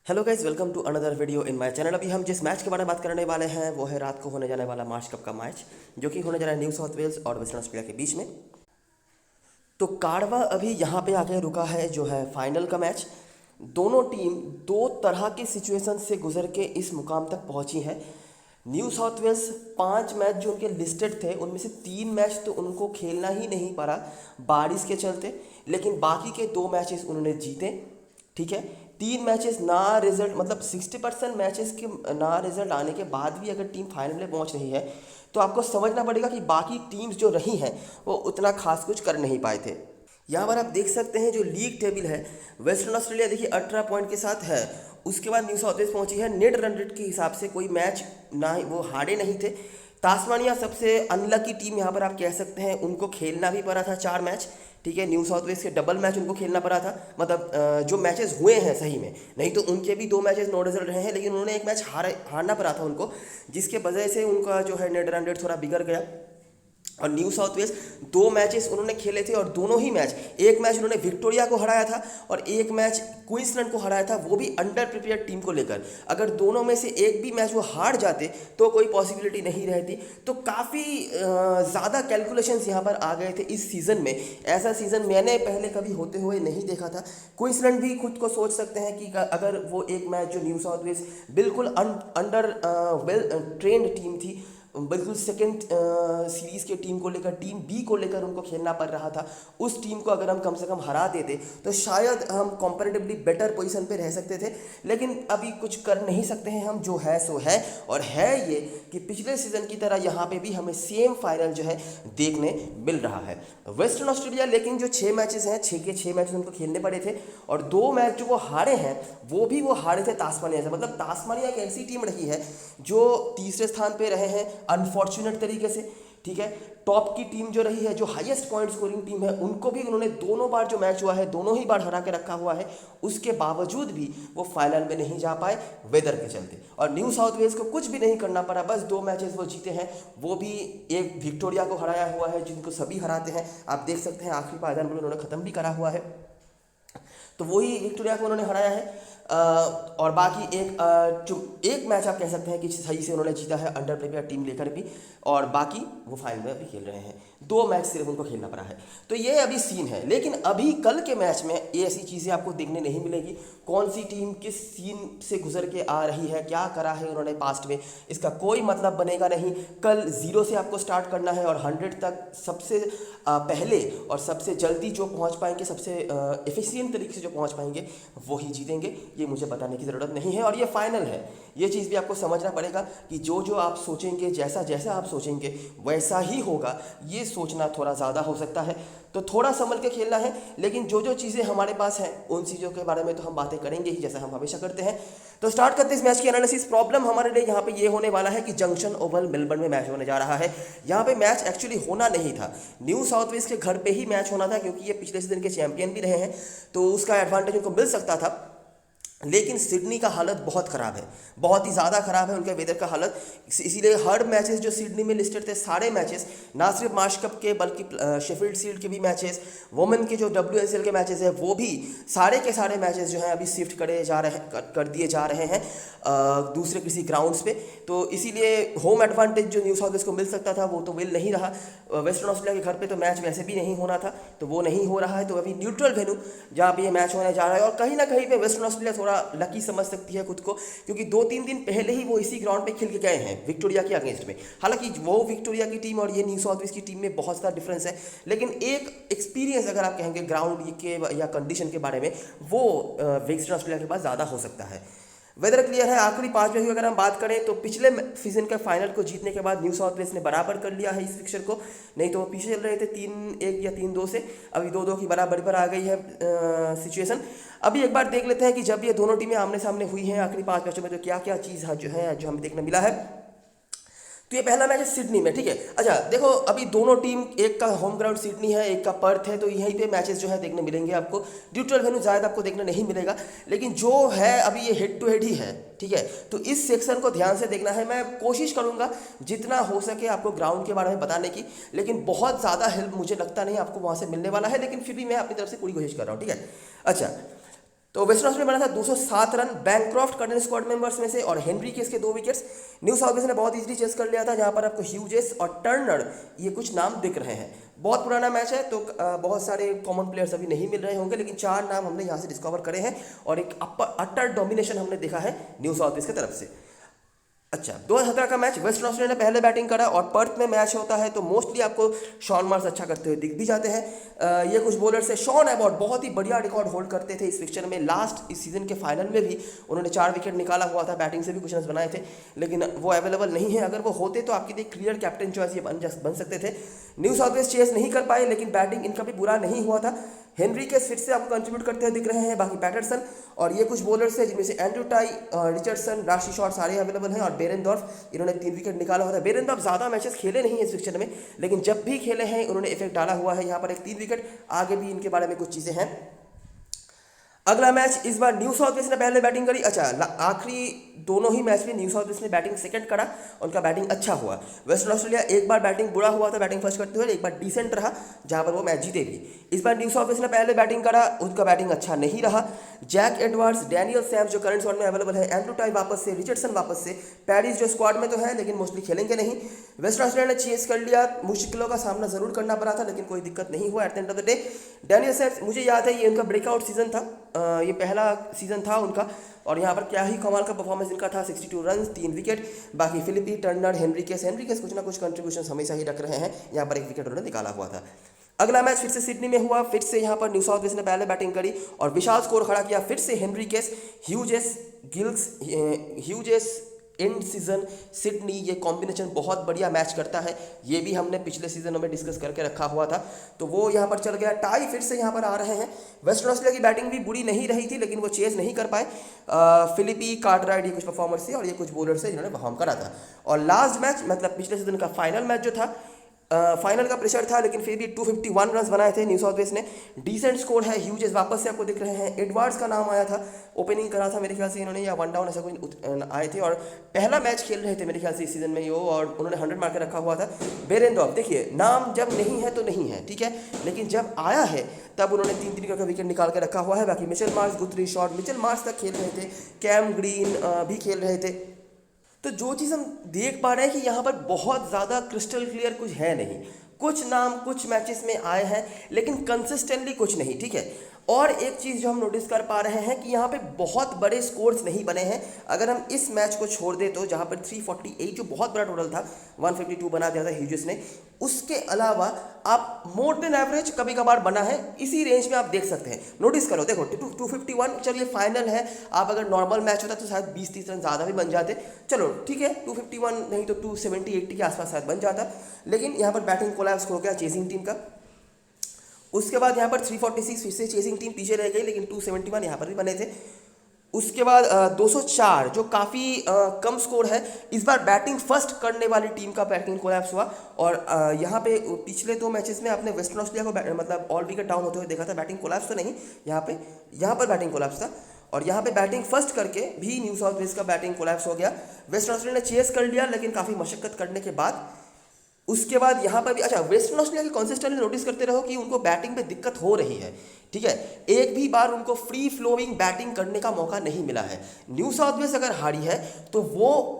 Hello guys, welcome to another video in my channel. अभी हम जिस मैच के बारे में बात करने वाले हैं वो है रात को होने जाने वाला मार्च कप का मैच, जो कि होने जा रहा है न्यू साउथ वेल्स और वेस्टर्न ऑस्ट्रेलिया के बीच में। तो कार्डवा अभी यहाँ पे आके रुका है, जो है फाइनल का मैच। दोनों टीम दो तरह की सिचुएशन से गुजर के इस मुकाम तक पहुंची है। न्यू साउथ वेल्स 5 मैच जो उनके लिस्टेड थे उनमें से 3 मैच तो उनको खेलना ही नहीं पड़ा बारिश के चलते, लेकिन बाकी के 2 मैचेस उन्होंने जीते। ठीक है, 3 मैचेस ना रिजल्ट, मतलब 60% मैचेस के ना रिजल्ट आने के बाद भी अगर टीम फाइनल में पहुंच रही है तो आपको समझना पड़ेगा कि बाकी टीम्स जो रही हैं वो उतना खास कुछ कर नहीं पाए थे। यहाँ पर आप देख सकते हैं जो लीग टेबल है, वेस्टर्न ऑस्ट्रेलिया देखिए 18 पॉइंट के साथ है। उसके बाद न्यू साउथ वेल्स पहुंची है। नेट रन रेट के हिसाब से कोई मैच ना वो हारे नहीं थे। तास्मानिया सबसे अनलकी टीम यहाँ पर आप कह सकते हैं, उनको खेलना भी पड़ा था 4 मैच। ठीक है, न्यू साउथ वेल्स के डबल मैच उनको खेलना पड़ा था, मतलब जो मैचेस हुए हैं सही में, नहीं तो उनके भी 2 मैचेस नो रिजल्ट रहे हैं, लेकिन उन्होंने एक मैच हारना पड़ा था उनको, जिसके वजह से उनका जो है नेट रन रेट थोड़ा बिगड़ गया। और न्यू साउथ वेल्स 2 मैचेस उन्होंने खेले थे और दोनों ही मैच, एक मैच उन्होंने विक्टोरिया को हराया था और एक मैच क्वींसलैंड को हराया था, वो भी अंडर प्रिपेयर्ड टीम को लेकर। अगर दोनों में से एक भी मैच वो हार जाते तो कोई पॉसिबिलिटी नहीं रहती। तो काफ़ी ज़्यादा कैलकुलेशंस यहाँ पर आ गए थे इस सीज़न में। ऐसा सीज़न मैंने पहले कभी होते हुए नहीं देखा था। क्वींसलैंड भी खुद को सोच सकते हैं कि अगर वो एक मैच जो न्यू साउथ वेल्स बिल्कुल अंडर वेल ट्रेंड टीम थी, बिल्कुल सेकेंड सीरीज़ के टीम को लेकर, टीम बी को लेकर उनको खेलना पड़ रहा था, उस टीम को अगर हम कम से कम हरा देते तो शायद हम कंपैरेटिवली बेटर पोजीशन पे रह सकते थे। लेकिन अभी कुछ कर नहीं सकते हैं हम, जो है सो है। और है ये कि पिछले सीज़न की तरह यहाँ पे भी हमें सेम फाइनल जो है देखने मिल रहा है। वेस्टर्न ऑस्ट्रेलिया लेकिन जो 6 मैचेस हैं, 6 के 6 मैचेस उनको खेलने पड़े थे और 2 मैच जो वो हारे हैं वो हारे थे तास्मानिया से। मतलब तास्मानिया एक ऐसी टीम रही है जो तीसरे स्थान पे रहे हैं अनफॉर्चुनेट तरीके से। ठीक है, टॉप की टीम जो रही है, जो हाईएस्ट पॉइंट स्कोरिंग टीम है, उनको भी उन्होंने दोनों बार जो मैच हुआ है दोनों ही बार हरा के रखा हुआ है। उसके बावजूद भी वो फाइनल में नहीं जा पाए वेदर के चलते। और न्यू साउथ वेल्स को कुछ भी नहीं करना पड़ा, बस 2 मैचेस वो जीते हैं, वो भी एक विक्टोरिया को हराया हुआ है, जिनको सभी हराते हैं। आप देख सकते हैं आखिरी पायदान में उन्होंने ख़त्म भी करा हुआ है, तो वही विक्टोरिया को उन्होंने हराया है। और बाकी एक मैच आप कह सकते हैं कि सही से उन्होंने जीता है अंडर प्रिपेयर टीम लेकर भी, और बाकी वो फाइनल में अभी खेल रहे हैं। 2 मैच सिर्फ उनको खेलना पड़ा है। तो ये अभी सीन है, लेकिन अभी कल के मैच में ये ऐसी चीज़ें आपको देखने नहीं मिलेगी। कौन सी टीम किस सीन से गुजर के आ रही है, क्या करा है उन्होंने पास्ट में, इसका कोई मतलब बनेगा नहीं। कल 0 से आपको स्टार्ट करना है और 100 तक सबसे पहले और सबसे जल्दी जो पहुंच पाएंगे, सबसे एफिशिएंट तरीके से जो पहुंच पाएंगे वो ही जीतेंगे। ये मुझे बताने की ज़रूरत नहीं है और ये फाइनल है। ये चीज़ भी आपको समझना पड़ेगा कि जो जो आप सोचेंगे, जैसा जैसा आप सोचेंगे वैसा ही होगा, ये सोचना थोड़ा ज़्यादा हो सकता है। तो थोड़ा संभल के खेलना है, लेकिन जो जो चीज़ें हमारे पास हैं उन चीज़ों के बारे में तो हम बातें करेंगे ही, जैसा हम हमेशा करते हैं। तो स्टार्ट करते हैं इस मैच की एनालिसिस। प्रॉब्लम हमारे लिए यहाँ पे ये होने वाला है कि जंक्शन ओवल मेलबर्न में मैच होने जा रहा है। यहाँ पे मैच एक्चुअली होना नहीं था, न्यू साउथ वेल्स के घर पे ही मैच होना था, क्योंकि ये पिछले सीजन के चैंपियन भी रहे हैं, तो उसका एडवांटेज उनको मिल सकता था। लेकिन सिडनी का हालत बहुत ख़राब है, बहुत ही ज़्यादा ख़राब है उनके वेदर का हालत। इसीलिए हर मैचेस जो सिडनी में लिस्टेड थे, सारे मैचेस, ना सिर्फ मार्च कप के बल्कि शेफील्ड शील्ड के भी मैचेस, वुमेन के जो WSL के मैचेस हैं, वो भी सारे के सारे मैचेस जो हैं अभी शिफ्ट कर दिए जा रहे हैं दूसरे किसी ग्राउंड्स पे। तो इसीलिए होम एडवांटेज जो न्यू साउथ वेल्स को मिल सकता था वो तो मिल नहीं रहा। वेस्टर्न ऑस्ट्रेलिया के घर पे तो मैच वैसे भी नहीं होना था, तो वो नहीं हो रहा है। तो अभी न्यूट्रल वेन्यू जहाँ पे ये मैच होने जा रहा है, और कहीं ना कहीं पे वेस्टर्न ऑस्ट्रेलिया थोड़ा लकी समझ सकती है खुद को, क्योंकि 2-3 दिन पहले ही वो इसी ग्राउंड पे खेल के गए हैं विक्टोरिया के अगेंस्ट में। हालांकि वो विक्टोरिया की टीम और ये न्यू साउथ वेल्स की टीम में बहुत ज़्यादा डिफरेंस है, लेकिन एक एक्सपीरियंस अगर आप कहेंगे ग्राउंड के या कंडीशन के बारे में, वो वेस्टर्न ऑस्ट्रेलिया के पास ज़्यादा हो सकता है। वेदर क्लियर है। आखिरी 5 मैच की अगर हम बात करें तो पिछले सीजन के फाइनल को जीतने के बाद न्यू साउथ वेल्स ने बराबर कर लिया है इस फिक्चर को, नहीं तो वो पीछे चल रहे थे 3-1 या 3-2 से, अभी 2-2 की बराबरी पर आ गई है सिचुएशन। अभी एक बार देख लेते हैं कि जब ये दोनों टीमें आमने सामने हुई हैं आखिरी 5 मैचों में, तो क्या क्या चीज़ जो हमें देखने मिला है। तो ये पहला मैच है सिडनी में। ठीक है, अच्छा देखो, अभी दोनों टीम, एक का होम ग्राउंड सिडनी है, एक का पर्थ है, तो यहीं पे मैचेस जो है देखने मिलेंगे आपको। न्यूट्रल वेन्यू ज़्यादा आपको देखने नहीं मिलेगा, लेकिन जो है अभी ये हेड टू हेड ही है। ठीक है, तो इस सेक्शन को ध्यान से देखना है। मैं कोशिश करूंगा जितना हो सके आपको ग्राउंड के बारे में बताने की, लेकिन बहुत ज़्यादा हेल्प मुझे लगता नहीं आपको वहाँ से मिलने वाला है, लेकिन फिर भी मैं अपनी तरफ से पूरी कोशिश कर रहा हूँ। ठीक है, अच्छा तो वेस्टर्न ऑस्ट्रेलिया बना था 207 रन, बैंक्रॉफ्ट कर्नल स्क्वाड मेंबर्स में से और हेनरी केस के 2 विकेट्स। न्यू साउथ वेल्स ने बहुत इजीली चेस कर लिया था, जहां पर आपको ह्यूजेस और टर्नर ये कुछ नाम दिख रहे हैं। बहुत पुराना मैच है तो बहुत सारे कॉमन प्लेयर्स अभी नहीं मिल रहे होंगे, लेकिन 4 नाम हमने यहाँ से डिस्कवर करे हैं और एक अटर डोमिनेशन हमने देखा है न्यू साउथ वेल्स की तरफ से। अच्छा, 2017 का मैच वेस्टर्न ऑस्ट्रेलिया ने पहले बैटिंग करा और पर्थ में मैच होता है तो मोस्टली आपको शॉन मार्स अच्छा करते हुए दिख भी जाते हैं। ये कुछ बॉलर्स है, शॉन एबॉट बहुत ही बढ़िया रिकॉर्ड होल्ड करते थे इस फिक्चर में। लास्ट इस सीजन के फाइनल में भी उन्होंने 4 विकेट निकाला हुआ था, बैटिंग से भी कुछ रन बनाए थे, लेकिन वो अवेलेबल नहीं है। अगर वो होते तो आपके लिए क्लियर कैप्टन चॉइस ये बन सकते थे। न्यू साउथ वेल्स चेस नहीं कर पाए, लेकिन बैटिंग इनका भी बुरा नहीं हुआ था। हेनरी केस फिर से आपको कंट्रीब्यूट करते हुए दिख रहे हैं, बाकी पैटरसन और ये कुछ बॉलर्स हैं जिनमें से एंड्रू टाई, रिचर्डसन, राशि शॉट सारे अवेलेबल हैं और बेरेनडॉर्फ इन्होंने 3 विकेट निकाला हुआ था। बेरेनडॉर्फ ज़्यादा मैचेस खेले नहीं है इस फिक्चर में, लेकिन जब भी खेले हैं उन्होंने इफेक्ट डाला हुआ है। यहाँ पर एक 3 विकेट, आगे भी इनके बारे में कुछ चीज़ें हैं। अगला मैच इस बार न्यू साउथ वेल्स ने पहले बैटिंग करी। अच्छा, आखिरी दोनों ही मैच में न्यू साउथ वेल्स ने बैटिंग सेकंड करा, उनका बैटिंग अच्छा हुआ। वेस्टर्न ऑस्ट्रेलिया एक बार बैटिंग बुरा हुआ था बैटिंग फर्स्ट करते हुए, एक बार डिसेंट रहा जहां पर वो मैच जीते भी। इस बार न्यू साउथ वेल्स ने पहले बैटिंग करा, उनका बैटिंग अच्छा नहीं रहा। जैक एडवर्ड्स, डैनियल सैम्स जो करंट स्क्वाड में अवेलेबल है, एंड्रू टाई वापस से, रिचर्डसन वापस से, पैरिस जो स्क्वाड में तो है लेकिन मोस्टली खेलेंगे नहीं। वेस्टर्न ऑस्ट्रेलिया ने चेस कर लिया, मुश्किलों का सामना जरूर करना पड़ा था लेकिन कोई दिक्कत नहीं हुआ at the end of the day. Daniel Sams, मुझे याद है ये उनका ब्रेकआउट सीजन था, ये पहला सीजन था उनका और यहाँ पर क्या ही कमाल का परफॉर्मेंस इनका था। 62 रन, 3 विकेट। बाकी फिलिपी, टर्नर, हेनरी केस कुछ ना कुछ कंट्रीब्यूशन हमेशा ही रख रहे हैं, यहाँ पर 1 विकेट उन्होंने निकाला हुआ था। अगला मैच फिर से सिडनी में हुआ, फिर से यहाँ पर न्यू साउथ वेल्स ने पहले बैटिंग करी और विशाल स्कोर खड़ा किया। फिर से Henry case, Hughes and season Sydney, ये कॉम्बिनेशन बहुत बढ़िया मैच करता है। ये भी हमने पिछले सीजनों में डिस्कस करके रखा हुआ था, तो वो यहाँ पर चल गया। टाई फिर से यहाँ पर आ रहे हैं। वेस्टर्न ऑस्ट्रेलिया की बैटिंग भी बुरी नहीं रही थी लेकिन वो चेज नहीं कर पाए। फिलिपी, कार्टराइट ये कुछ परफॉर्मर्स थे और ये कुछ बॉलर्स थे जिन्होंने परफॉर्म करा था। और लास्ट मैच मतलब पिछले सीजन का फाइनल मैच जो था, फाइनल का प्रेशर था लेकिन फिर भी 251 रन बनाए थे न्यू साउथ वेल्स ने। डिसेंट स्कोर है। ह्यूजेस वापस से आपको दिख रहे हैं। एडवर्ड्स का नाम आया था, ओपनिंग करा था मेरे ख्याल से इन्होंने, या 1 डाउन ऐसा कोई आए थे और पहला मैच खेल रहे थे मेरे ख्याल से इस सीजन में ये, और उन्होंने 100 मार के रखा हुआ था। बेरेनडॉर्फ, देखिए नाम जब नहीं है तो नहीं है, ठीक है, लेकिन जब आया है तब उन्होंने 3 का विकेट निकाल के रखा हुआ है। बाकी Mitchell Marsh, गुथरी shot, Mitchell Marsh तक खेल रहे थे, कैम ग्रीन भी खेल रहे थे। तो जो चीज़ हम देख पा रहे हैं कि यहाँ पर बहुत ज़्यादा क्रिस्टल क्लियर कुछ है नहीं। कुछ नाम कुछ मैचेस में आए हैं लेकिन कंसिस्टेंटली कुछ नहीं, ठीक है। और एक चीज़ जो हम नोटिस कर पा रहे हैं कि यहाँ पे बहुत बड़े स्कोर्स नहीं बने हैं। अगर हम इस मैच को छोड़ दें तो जहाँ पर 348 जो बहुत बड़ा टोटल था, 152 बना दिया था ह्यूजेस ने, उसके अलावा आप मोर देन एवरेज कभी कभार बना है, इसी रेंज में आप देख सकते हैं। नोटिस करो, देखो 251, चलिए फाइनल है, आप अगर नॉर्मल मैच होता तो शायद 20-30 रन ज़्यादा भी बन जाते, चलो ठीक है, 251 नहीं तो 270-80 के आसपास शायद बन जाता, लेकिन यहाँ पर बैटिंग कोलैप्स हो गया चेजिंग टीम का। उसके बाद यहाँ पर 346 फिर से चेजिंग टीम पीछे रह गई लेकिन 271 यहाँ पर भी बने थे। उसके बाद 204 जो काफ़ी कम स्कोर है। इस बार बैटिंग फर्स्ट करने वाली टीम का बैटिंग कोलैप्स हुआ और यहाँ पे पिछले 2 मैचेस में आपने वेस्टर्न ऑस्ट्रेलिया को मतलब ऑल विकेट डाउन होते हुए देखा था। बैटिंग कोलैप्स तो नहीं, यहाँ पर बैटिंग कोलैप्स था और यहाँ पे बैटिंग फर्स्ट करके भी न्यू साउथ वेल्स का बैटिंग कोलैप्स हो गया। वेस्टर्न ऑस्ट्रेलिया ने चेस कर लिया लेकिन काफ़ी मशक्कत करने के बाद। उसके बाद यहाँ पर भी अच्छा, वेस्टर्न ऑस्ट्रेलिया की कंसिस्टेंटली नोटिस करते रहो कि उनको बैटिंग में दिक्कत हो रही है, ठीक है। एक भी बार उनको फ्री फ्लोइंग बैटिंग करने का मौका नहीं मिला है। न्यू साउथ वेल्स अगर हारी है तो वो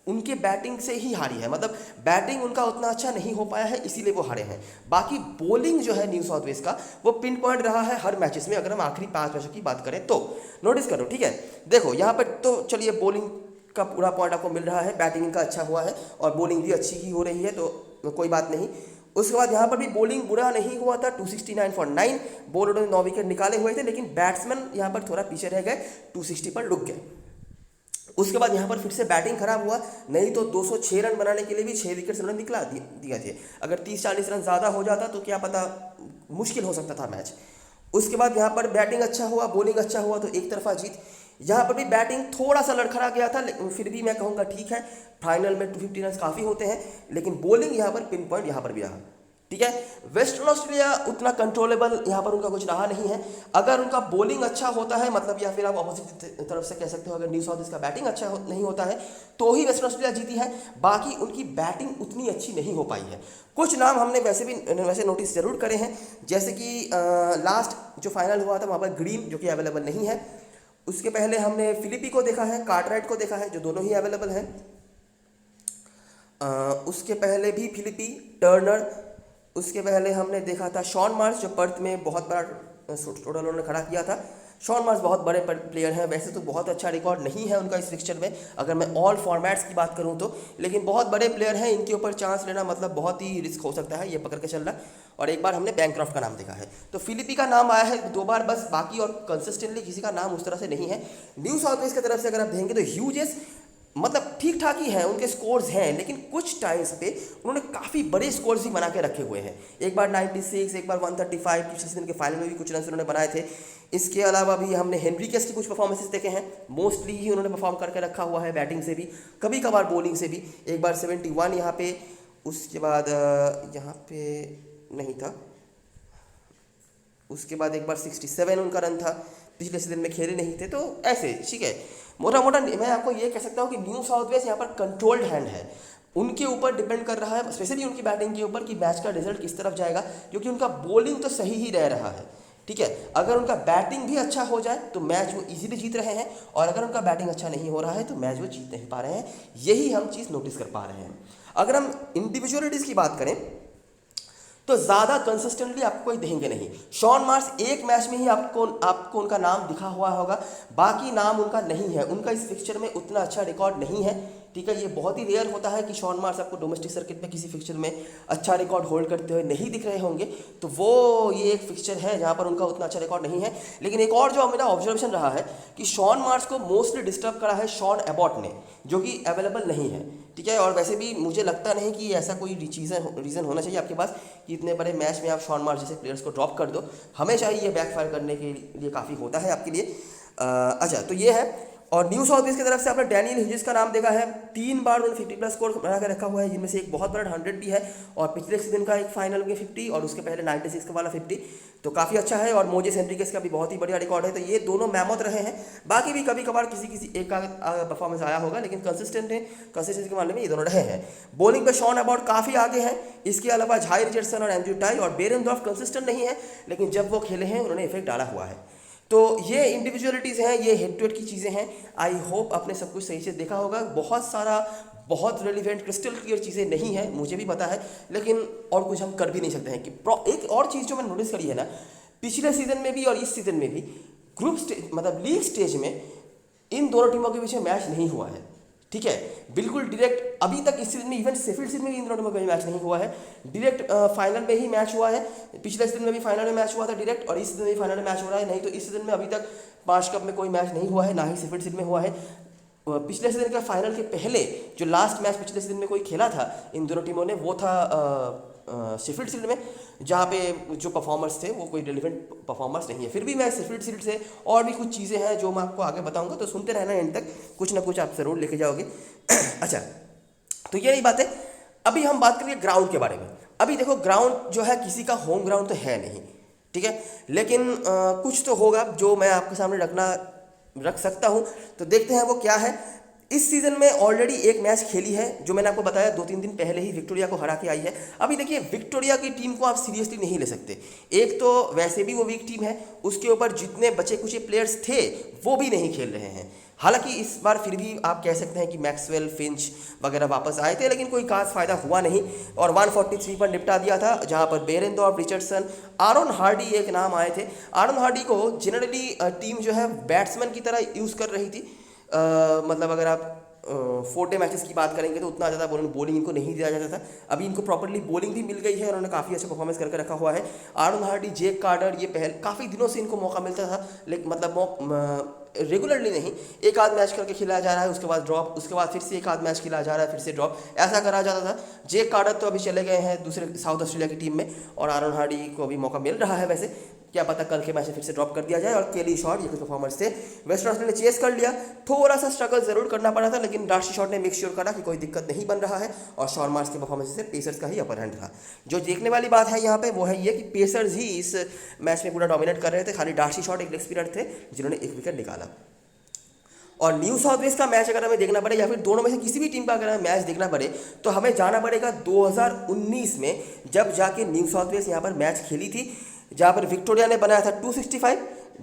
उनके बैटिंग से ही हारी है, मतलब बैटिंग उनका उतना अच्छा नहीं हो पाया है इसीलिए वो हारे हैं। बाकी बॉलिंग जो है न्यू साउथ वेल्स का वो पिन पॉइंट रहा है हर मैचेस में। अगर हम आखिरी 5 मैचों की बात करें तो नोटिस करो, ठीक है। देखो यहाँ पर तो चलिए बॉलिंग का पूरा पॉइंट आपको मिल रहा है, बैटिंग का अच्छा हुआ है और बॉलिंग भी अच्छी ही हो रही है, तो कोई बात नहीं। उसके बाद यहाँ पर भी बॉलिंग बुरा नहीं हुआ था, 269 फॉर 9, बॉलरों ने 9 विकेट निकाले हुए थे लेकिन बैट्समैन यहाँ पर थोड़ा पीछे रह गए, 260 पर रुक गए। उसके बाद यहाँ पर फिर से बैटिंग खराब हुआ, नहीं तो 206 रन बनाने के लिए भी 6 विकेट उन्होंने निकला दिया थे। अगर 30-40 रन ज़्यादा हो जाता तो क्या पता मुश्किल हो सकता था मैच। उसके बाद यहाँ पर बैटिंग अच्छा हुआ, बॉलिंग अच्छा हुआ तो एक तरफा जीत। यहाँ पर भी बैटिंग थोड़ा सा लड़खड़ा गया था लेकिन फिर भी मैं कहूँगा ठीक है, फाइनल में 250 रन काफ़ी होते हैं, लेकिन बॉलिंग यहाँ पर पिन पॉइंट यहाँ पर भी रहा। ठीक है। वेस्टर्न ऑस्ट्रेलिया उतना कंट्रोलेबल यहाँ पर उनका कुछ रहा नहीं है। अगर उनका बॉलिंग अच्छा होता है मतलब, या फिर आप अपोजिट तरफ से कह सकते हो, अगर न्यू साउथ वेल्स का बैटिंग अच्छा नहीं होता है तो ही वेस्टर्न ऑस्ट्रेलिया जीती है। बाकी उनकी बैटिंग उतनी अच्छी नहीं हो पाई है। कुछ नाम हमने वैसे नोटिस जरूर करे हैं, जैसे कि लास्ट जो फाइनल हुआ था वहाँ पर ग्रीन जो कि अवेलेबल नहीं है। उसके पहले हमने फिलिपी को देखा है, कार्टराइट को देखा है, जो दोनों ही अवेलेबल हैं। उसके पहले भी फिलिपी, टर्नर। उसके पहले हमने देखा था शॉन मार्श, जो पर्थ में बहुत बड़ा टोटल उन्होंने खड़ा किया था। शॉन मार्श बहुत बड़े प्लेयर हैं, वैसे तो बहुत अच्छा रिकॉर्ड नहीं है उनका इस फिक्सचर में अगर मैं ऑल फॉर्मेट्स की बात करूं तो, लेकिन बहुत बड़े प्लेयर हैं, इनके ऊपर चांस लेना मतलब बहुत ही रिस्क हो सकता है, ये पकड़ के चलना। और एक बार हमने बैंक्रॉफ्ट का नाम देखा है। तो फिलिपी का नाम आया है 2 बार बस, बाकी और कंसिस्टेंटली किसी का नाम उस तरह से नहीं है। न्यू साउथ वेल्स की तरफ से अगर आप देखेंगे तो ह्यूजेस मतलब ठीक ठाक ही हैं, उनके स्कोर्स हैं, लेकिन कुछ टाइम्स पे उन्होंने काफ़ी बड़े स्कोर्स भी बना के रखे हुए हैं। एक बार 96, एक बार 135, पिछले सीजन के फाइनल में भी कुछ रन उन्होंने बनाए थे। इसके अलावा भी हमने हेनरिकेस की कुछ परफॉर्मेंसेस देखे हैं, मोस्टली ही उन्होंने परफॉर्म करके रखा हुआ है, बैटिंग से भी, कभी कभार बॉलिंग से भी। एक बार 71 यहाँ पे, उसके बाद यहाँ पे नहीं था, उसके बाद एक बार 67 उनका रन था, पिछले सीजन में खेले नहीं थे। तो ऐसे ठीक है, मोटा मोटा मैं आपको ये कह सकता हूँ कि न्यू साउथ वेल्स यहाँ पर कंट्रोल्ड हैंड है। उनके ऊपर डिपेंड कर रहा है, स्पेशली उनकी बैटिंग के ऊपर, कि मैच का रिजल्ट किस तरफ जाएगा, क्योंकि उनका बॉलिंग तो सही ही रह रहा है। ठीक है, अगर उनका बैटिंग भी अच्छा हो जाए तो मैच वो इजीली जीत रहे हैं, और अगर उनका बैटिंग अच्छा नहीं हो रहा है तो मैच वो जीत नहीं पा रहे हैं। यही हम चीज़ नोटिस कर पा रहे हैं। अगर हम इंडिविजुअलिटीज़ की बात करें तो ज़्यादा कंसिस्टेंटली आपको कोई देंगे नहीं। शॉन मार्श एक मैच में ही आपको उनका नाम दिखा हुआ होगा, बाकी नाम उनका नहीं है। उनका इस फिक्सचर में उतना अच्छा रिकॉर्ड नहीं है। ठीक है, ये बहुत ही रेयर होता है कि शॉन मार्श आपको डोमेस्टिक सर्किट में किसी फिक्सचर में अच्छा रिकॉर्ड होल्ड करते हुए नहीं दिख रहे होंगे। तो वो ये एक फिक्सचर है जहाँ पर उनका उतना अच्छा रिकॉर्ड नहीं है। लेकिन एक और जो मेरा ऑब्जर्वेशन रहा है कि शॉन मार्श को मोस्टली डिस्टर्ब करा है शॉन एबॉट ने, जो कि अवेलेबल नहीं है। ठीक है, और वैसे भी मुझे लगता नहीं कि ऐसा कोई रीज़न होना चाहिए आपके पास कि इतने बड़े मैच में आप शॉन मार्श जैसे प्लेयर्स को ड्रॉप कर दो। हमेशा ही ये बैकफायर करने के लिए काफ़ी होता है आपके लिए। अच्छा, तो ये है। और न्यू साउथ वेल्स की तरफ से आपने डैनियल ह्यूजेस का नाम देखा है, 3 बार उन्होंने 50+ स्कोर बना के रखा हुआ है, जिनमें से एक बहुत बड़ा 100 भी है, और पिछले सीजन का एक फाइनल में 50 और उसके पहले 96 का वाला 50, तो काफ़ी अच्छा है। और मोजेस हेनरिकेस का भी बहुत ही बढ़िया रिकॉर्ड है। तो ये दोनों मैमथ रहे हैं। बाकी भी कभी कभार किसी एक का परफॉर्मेंस आया होगा, लेकिन कंसिस्टेंट है, कंसिस्टेंसी के मामले में ये दोनों रहे हैं। बॉलिंग पे शॉन एबॉट काफ़ी आगे हैं। इसके अलावा झाई रिचर्डसन और एंड्रयू टाई और बेरेनडॉर्फ कंसिस्टेंट नहीं है, लेकिन जब वो खेले हैं उन्होंने इफेक्ट डाला हुआ है। तो ये इंडिविजुअलिटीज़ हैं, ये हेड टू हेड की चीज़ें हैं। आई होप आपने सब कुछ सही से देखा होगा। बहुत सारा बहुत रेलिवेंट क्रिस्टल क्लियर चीज़ें नहीं है, मुझे भी पता है, लेकिन और कुछ हम कर भी नहीं सकते हैं। कि एक और चीज़ जो मैंने नोटिस करी है ना, पिछले सीजन में भी और इस सीजन में भी ग्रुप स्टेज मतलब लीग स्टेज में इन दोनों टीमों के बीच में मैच नहीं हुआ है। ठीक है, बिल्कुल डायरेक्ट अभी तक इस सीजन में, इवन शेफील्ड सीजन में भी इन दोनों टीमों का मैच नहीं हुआ है। डायरेक्ट फाइनल में ही मैच हुआ है। पिछले सीजन में भी फाइनल में मैच हुआ था डायरेक्ट, और इस सीजन में भी फाइनल में मैच हो रहा है। नहीं तो इस सीजन में अभी तक 5 कप में कोई मैच नहीं हुआ है, ना ही शेफील्ड सीजन में हुआ है। पिछले सीजन के फाइनल के पहले जो लास्ट मैच पिछले सीजन में कोई खेला था इन दोनों टीमों ने, वो था शेफील्ड शील्ड में, जहाँ पे जो परफॉर्मर्स थे वो कोई रिलेवेंट परफॉर्मर्स नहीं है। फिर भी मैं शेफील्ड शील्ड से और भी कुछ चीज़ें हैं जो मैं आपको आगे बताऊंगा, तो सुनते रहना एंड तक, कुछ ना कुछ आप जरूर लेके जाओगे। अच्छा, तो ये रही बात है। अभी हम बात करेंगे ग्राउंड के बारे में। अभी देखो, ग्राउंड जो है किसी का होम ग्राउंड तो है नहीं, ठीक है, लेकिन कुछ तो होगा जो मैं आपके सामने रख सकता हूँ। तो देखते हैं वो क्या है। इस सीजन में ऑलरेडी एक मैच खेली है, जो मैंने आपको बताया 2-3 दिन पहले ही विक्टोरिया को हरा के आई है। अभी देखिए, विक्टोरिया की टीम को आप सीरियसली नहीं ले सकते। एक तो वैसे भी वो वीक टीम है, उसके ऊपर जितने बचे कुचे प्लेयर्स थे वो भी नहीं खेल रहे हैं। हालांकि इस बार फिर भी आप कह सकते हैं कि मैक्सवेल, फिंच वगैरह वापस आए थे, लेकिन कोई खास फायदा हुआ नहीं, और 143 पर निपटा दिया था, जहां पर बेरेनडॉर्फ, रिचर्डसन, आरोन हार्डी एक नाम आए थे। आरोन हार्डी को जनरली टीम जो है बैट्समैन की तरह यूज़ कर रही थी। मतलब अगर आप 4 डे मैचेस की बात करेंगे तो उतना ज़्यादा बॉलिंग इनको नहीं दिया जाता था। अभी इनको प्रॉपर्ली बॉलिंग भी मिल गई है, उन्होंने काफ़ी अच्छा परफॉर्मेंस करके रखा हुआ है। आरोन हार्डी, जेक कार्टर, ये पहले काफ़ी दिनों से इनको मौका मिलता था, लेकिन मतलब रेगुलरली नहीं, एक आध मैच करके खिलाया जा रहा है, उसके बाद ड्रॉप, उसके बाद फिर से एक आध मैच खिलाया जा रहा है, फिर से ड्रॉप, ऐसा करा जाता था। जेक कार्टर तो अभी चले गए हैं दूसरे साउथ ऑस्ट्रेलिया की टीम में, और आरोन हार्डी को अभी मौका मिल रहा है। वैसे क्या पता कल के मैच में फिर से ड्रॉप कर दिया जाए। और केली शॉट ये कुछ परफॉर्मेंस थे, वेस्टर्न ऑस्ट्रेलिया ने चेस कर लिया, थोड़ा सा स्ट्रगल जरूर करना पड़ा था, लेकिन डार्सी शॉट ने मेक श्योर करा कि कोई दिक्कत नहीं बन रहा है और शॉन मार्श के परफॉर्मेंस से पेसर्स का ही अपर हैंड था। जो देखने वाली बात है यहाँ पे वो है ये कि पेसर्स ही इस मैच में पूरा डोमिनेट कर रहे थे, खाली डार्सी शॉट एक लेग स्पिनर थे जिन्होंने एक विकेट निकाला। और न्यू साउथ वेल्स का मैच अगर हमें देखना पड़े या फिर दोनों में से किसी भी टीम का अगर हमें मैच देखना पड़े तो हमें जाना पड़ेगा 2019 में, जब जाके न्यू साउथ वेल्स यहाँ पर मैच खेली थी, जहाँ पर विक्टोरिया ने बनाया था 265।